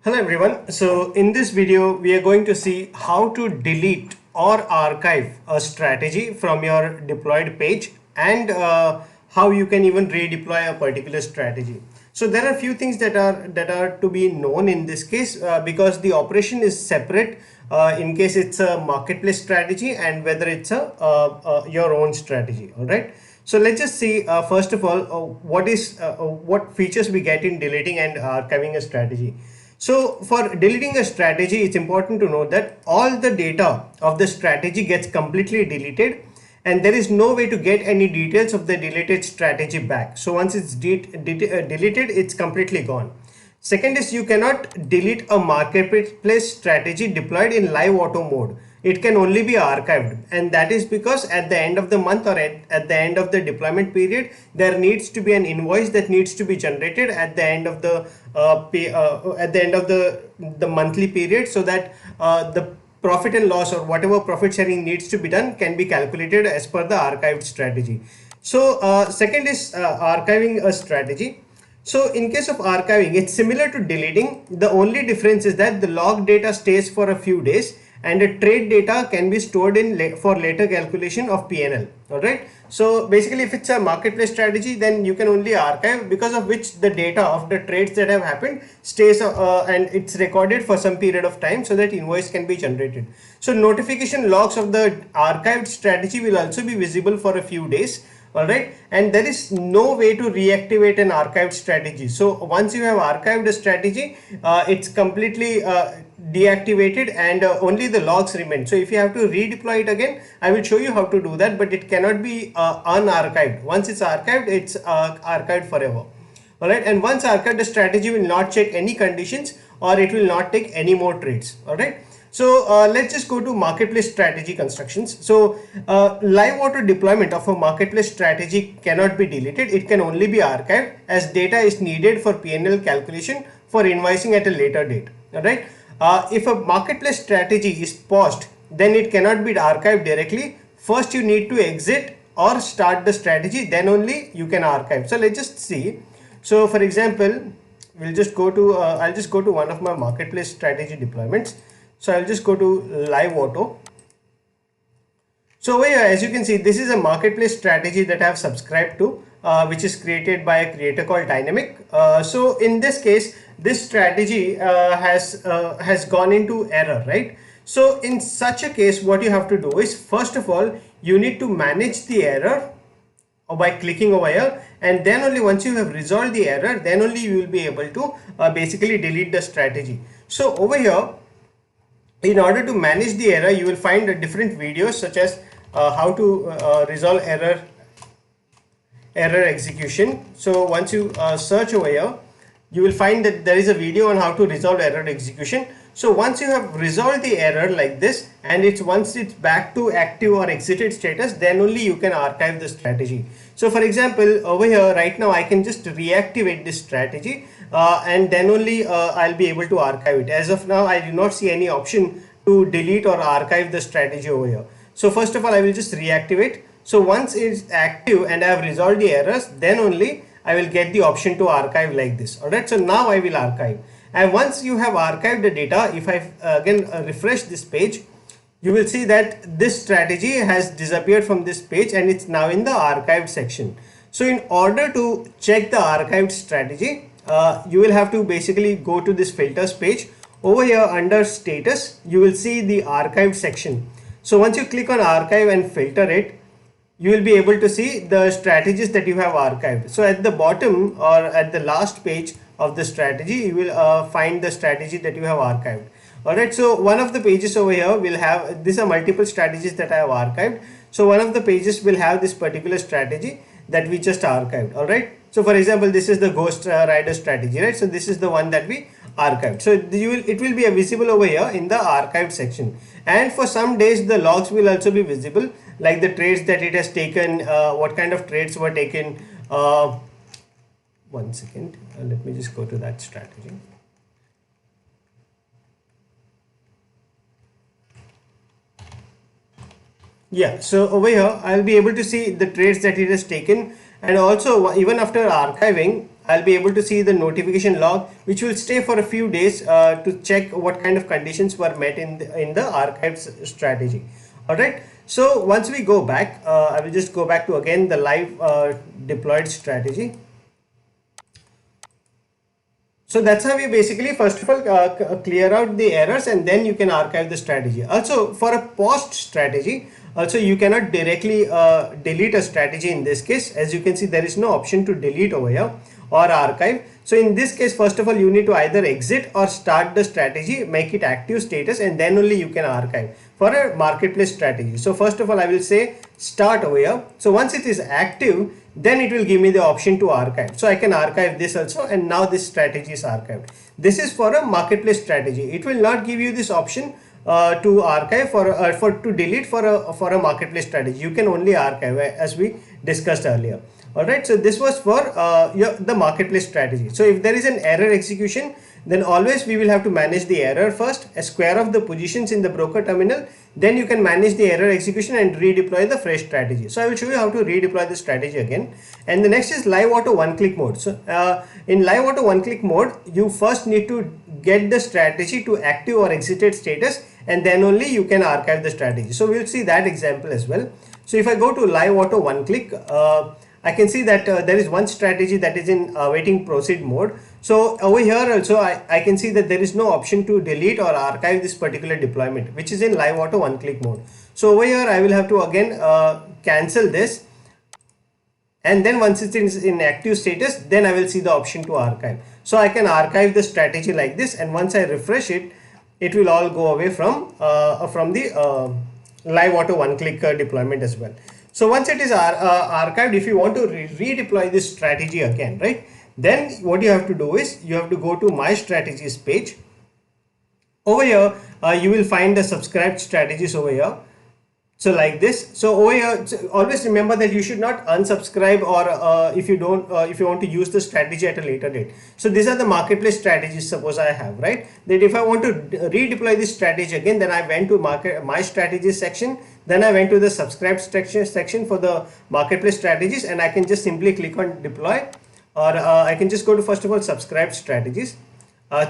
Hello everyone. So in this video, we are going to see how to delete or archive a strategy from your deployed page and how you can even redeploy a particular strategy. So there are a few things that are to be known in this case because the operation is separate in case it's a marketplace strategy and whether it's your own strategy. All right. So let's just see first of all what features we get in deleting and archiving a strategy. So for deleting a strategy, it's important to know that all the data of the strategy gets completely deleted and there is no way to get any details of the deleted strategy back. So once it's deleted, it's completely gone. Second is you cannot delete a marketplace strategy deployed in live auto mode. It can only be archived, and that is because at the end of the month or at the end of the deployment period, there needs to be an invoice that needs to be generated at the end of the monthly period, so that the profit and loss or whatever profit sharing needs to be done can be calculated as per the archived strategy. So second is archiving a strategy. So in case of archiving, it's similar to deleting. The only difference is that the log data stays for a few days and the trade data can be stored in for later calculation of P&L. All right. So basically, if it's a marketplace strategy, then you can only archive, because of which the data of the trades that have happened stays and it's recorded for some period of time so that invoice can be generated. So notification logs of the archived strategy will also be visible for a few days. All right, and there is no way to reactivate an archived strategy. So once you have archived a strategy, it's completely deactivated and only the logs remain. So if you have to redeploy it again, I will show you how to do that, but it cannot be unarchived. Once it's archived, it's archived forever. All right, and once archived, the strategy will not check any conditions or it will not take any more trades. All right. So let's just go to marketplace strategy constructions. So live auto deployment of a marketplace strategy cannot be deleted. It can only be archived as data is needed for P&L calculation for invoicing at a later date. All right. If a marketplace strategy is paused, then it cannot be archived directly. First, you need to exit or start the strategy. Then only you can archive. So let's just see. So for example, we'll just go to I'll just go to one of my marketplace strategy deployments. So I'll just go to live auto. So over here, as you can see, this is a marketplace strategy that I have subscribed to, which is created by a creator called Dynamic. So in this case, this strategy has gone into error, right? So in such a case, what you have to do is, first of all, you need to manage the error by clicking over here, and then only once you have resolved the error, then only you will be able to basically delete the strategy. So over here, in order to manage the error, you will find different videos such as how to resolve error execution. So once you search over here, you will find that there is a video on how to resolve error execution. So once you have resolved the error like this, and once it's back to active or exited status, then only you can archive the strategy. So for example, over here right now, I can just reactivate this strategy and then only I'll be able to archive it. As of now, I do not see any option to delete or archive the strategy over here. So first of all, I will just reactivate. So once it's active and I have resolved the errors, then only I will get the option to archive like this. All right. So now I will archive. And once you have archived the data, if I again refresh this page, you will see that this strategy has disappeared from this page and it's now in the archived section. So in order to check the archived strategy, you will have to basically go to this filters page. Over here under status, you will see the archived section. So once you click on archive and filter it, you will be able to see the strategies that you have archived. So at the bottom or at the last page of the strategy, you will find the strategy that you have archived. Alright, so one of the pages over here will have, these are multiple strategies that I have archived. So one of the pages will have this particular strategy that we just archived. Alright, so for example, this is the ghost rider strategy, right? So this is the one that we archived. So it will be visible over here in the archived section. And for some days, the logs will also be visible, like the trades that it has taken, what kind of trades were taken. One second, let me just go to that strategy. Yeah, so over here I'll be able to see the trades that it has taken, and also even after archiving I'll be able to see the notification log, which will stay for a few days to check what kind of conditions were met in the archived strategy. All right. So once we go back, I will just go back to again the live deployed strategy. So that's how we basically first of all clear out the errors, and then you can archive the strategy. Also for a post strategy, also you cannot directly delete a strategy in this case. As you can see, there is no option to delete over here or archive. So in this case, first of all, you need to either exit or start the strategy, make it active status, and then only you can archive for a marketplace strategy. So first of all, I will say start over here. So once it is active, then it will give me the option to archive. So I can archive this also, and now this strategy is archived. This is for a marketplace strategy. It will not give you this option to archive for to delete for a marketplace strategy. You can only archive, as we discussed earlier. All right. So this was for the marketplace strategy. So if there is an error execution, then always we will have to manage the error first, square off the positions in the broker terminal. Then you can manage the error execution and redeploy the fresh strategy. So I will show you how to redeploy the strategy again. And the next is live auto one-click mode. So in live auto one-click mode, you first need to get the strategy to active or exited status, and then only you can archive the strategy. So we'll see that example as well. So if I go to live auto one-click, I can see that there is one strategy that is in waiting proceed mode. So over here also I can see that there is no option to delete or archive this particular deployment, which is in live auto one click mode. So over here I will have to again cancel this, and then once it is in active status, then I will see the option to archive. So I can archive the strategy like this, and once I refresh it, it will all go away from the live auto one click deployment as well. So once it is archived, if you want to redeploy this strategy again, right, then what you have to do is you have to go to my strategies page. Over here you will find the subscribed strategies over here. So like this. So over here, always remember that you should not unsubscribe, or if you want to use the strategy at a later date. So these are the marketplace strategies, suppose I have, right, that if I want to redeploy this strategy again, then I went to my strategies section, then I went to the subscribe section for the marketplace strategies, and I can just simply click on deploy, or I can just go to first of all subscribe strategies.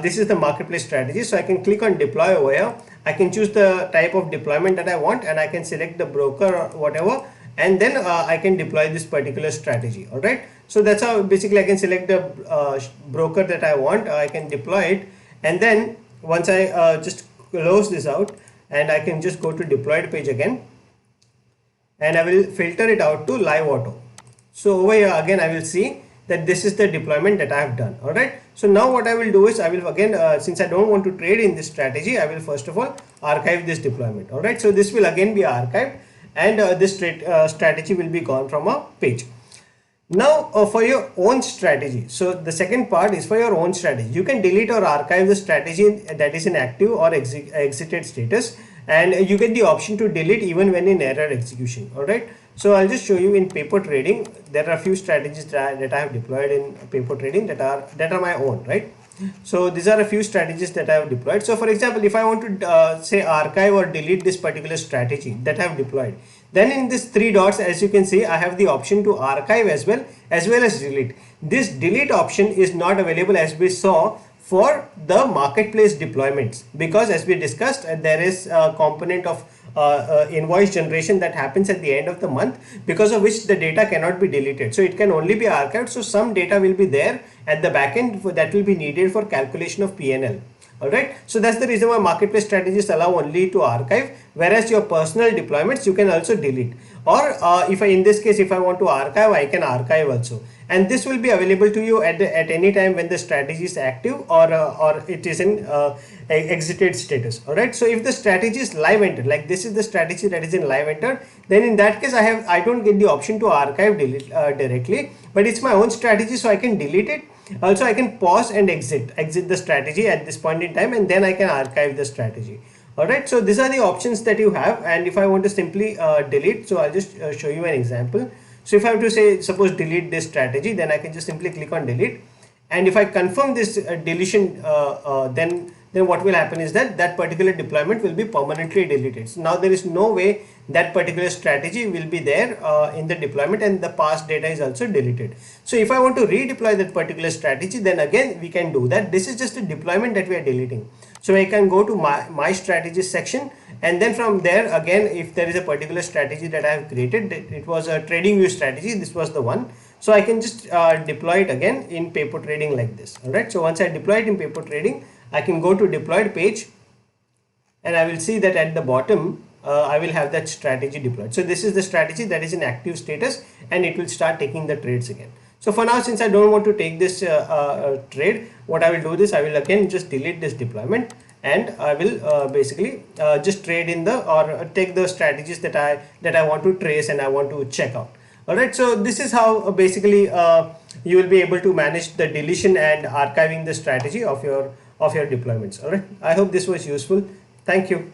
This is the marketplace strategy, so I can click on deploy over here. I can choose the type of deployment that I want, and I can select the broker or whatever, and then I can deploy this particular strategy. All right, so that's how basically I can select the broker that I want. I can deploy it, and then once I just close this out, and I can just go to deployed page again, and I will filter it out to live auto. So over here again I will see that this is the deployment that I have done. All right, so now what I will do is I will again since I don't want to trade in this strategy, I will first of all archive this deployment. All right, so this will again be archived, and this strategy will be gone from a page. Now for your own strategy, so the second part is for your own strategy. You can delete or archive the strategy that is in active or exited status, and you get the option to delete even when in error execution. All right, so I'll just show you in paper trading. There are a few strategies that I have deployed in paper trading that are my own, right? So these are a few strategies that I have deployed. So for example, if I want to say archive or delete this particular strategy that I have deployed, then in this three dots, as you can see, I have the option to archive as well as delete. This delete option is not available, as we saw, for the marketplace deployments, because as we discussed, there is a component of invoice generation that happens at the end of the month, because of which the data cannot be deleted. So it can only be archived. So some data will be there at the back end that will be needed for calculation of P&L. All right, so that's the reason why marketplace strategies allow only to archive, whereas your personal deployments you can also delete, or in this case, if I want to archive, I can archive also, and this will be available to you at any time when the strategy is active or it is in exited status. All right, so if the strategy is live entered, like this is the strategy that is in live entered, then in that case I don't get the option to archive directly, but it's my own strategy, so I can delete it. Also, I can pause and exit the strategy at this point in time, and then I can archive the strategy. All right, so these are the options that you have, and if I want to simply delete, so I'll just show you an example. So if I have to say, suppose delete this strategy, then I can just simply click on delete, and if I confirm this deletion, then then what will happen is that that particular deployment will be permanently deleted. So now there is no way that particular strategy will be there in the deployment, and the past data is also deleted. So if I want to redeploy that particular strategy, then again we can do that. This is just a deployment that we are deleting. So I can go to my strategies section, and then from there again, if there is a particular strategy that I have created, it was a trading view strategy, this was the one. So I can just deploy it again in paper trading like this. All right, so once I deploy it in paper trading, I can go to deployed page, and I will see that at the bottom I will have that strategy deployed. So this is the strategy that is in active status, and it will start taking the trades again. So for now, since I don't want to take this trade, what I will do is I will again just delete this deployment, and I will basically just trade in the, or take the strategies that I want to trace and I want to check out. All right, so this is how basically you will be able to manage the deletion and archiving the strategy of your deployments. All right, I hope this was useful. Thank you.